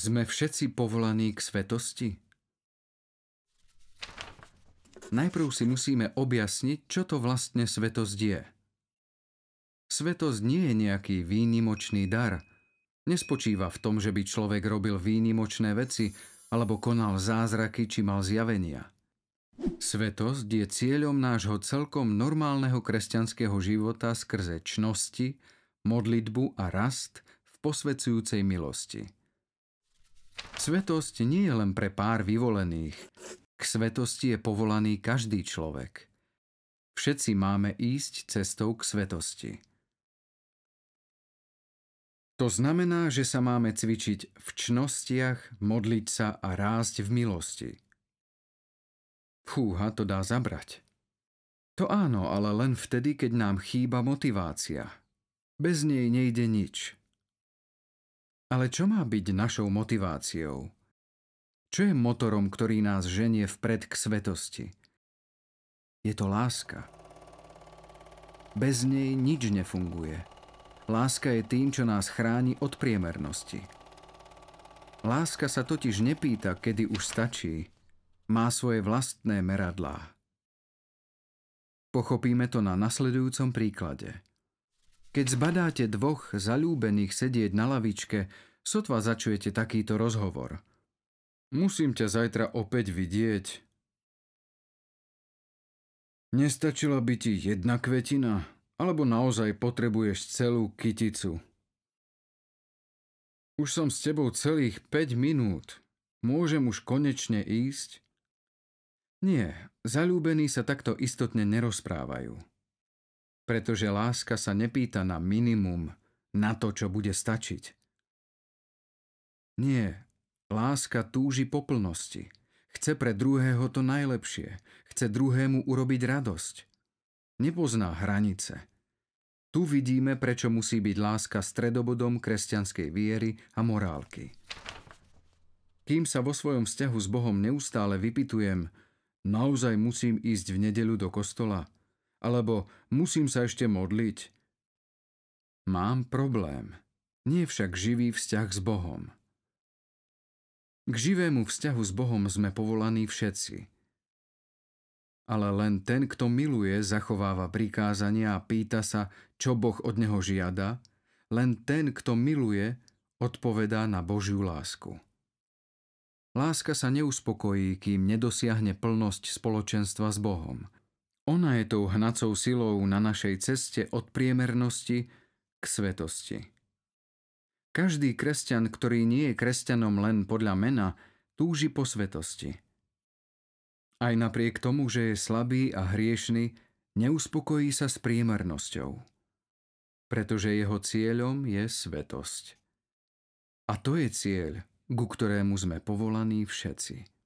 Sme všetci povolaní k svetosti? Najprv si musíme objasniť, čo to vlastne svetosť je. Svetosť nie je nejaký výnimočný dar. Nespočíva v tom, že by človek robil výnimočné veci alebo konal zázraky či mal zjavenia. Svetosť je cieľom nášho celkom normálneho kresťanského života skrze čnosti, modlitbu a rast v posväcujúcej milosti. Svetosť nie je len pre pár vyvolených. K svetosti je povolaný každý človek. Všetci máme ísť cestou k svetosti. To znamená, že sa máme cvičiť v čnostiach, modliť sa a rásť v milosti. Fúha, to dá zabrať. To áno, ale len vtedy, keď nám chýba motivácia. Bez nej nejde nič. Ale čo má byť našou motiváciou? Čo je motorom, ktorý nás ženie vpred k svetosti? Je to láska. Bez nej nič nefunguje. Láska je tým, čo nás chráni od priemernosti. Láska sa totiž nepýta, kedy už stačí. Má svoje vlastné meradlá. Pochopíme to na nasledujúcom príklade. Keď zbadáte dvoch zaľúbených sedieť na lavičke, sotva začujete takýto rozhovor. Musím ťa zajtra opäť vidieť. Nestačila by ti jedna kvetina, alebo naozaj potrebuješ celú kyticu? Už som s tebou celých 5 minút. Môžem už konečne ísť? Nie, zaľúbení sa takto istotne nerozprávajú. Pretože láska sa nepýta na minimum, na to, čo bude stačiť. Nie, láska túži po plnosti. Chce pre druhého to najlepšie. Chce druhému urobiť radosť. Nepozná hranice. Tu vidíme, prečo musí byť láska stredobodom kresťanskej viery a morálky. Kým sa vo svojom vzťahu s Bohom neustále vypytujem, naozaj musím ísť v nedeľu do kostola? Alebo musím sa ešte modliť? Mám problém. Nie však živý vzťah s Bohom. K živému vzťahu s Bohom sme povolaní všetci. Ale len ten, kto miluje, zachováva prikázania a pýta sa, čo Boh od neho žiada, len ten, kto miluje, odpovedá na Božiu lásku. Láska sa neuspokojí, kým nedosiahne plnosť spoločenstva s Bohom. Ona je tou hnacou silou na našej ceste od priemernosti k svetosti. Každý kresťan, ktorý nie je kresťanom len podľa mena, túži po svetosti. Aj napriek tomu, že je slabý a hriešny, neuspokojí sa s priemernosťou. Pretože jeho cieľom je svetosť. A to je cieľ, ku ktorému sme povolaní všetci.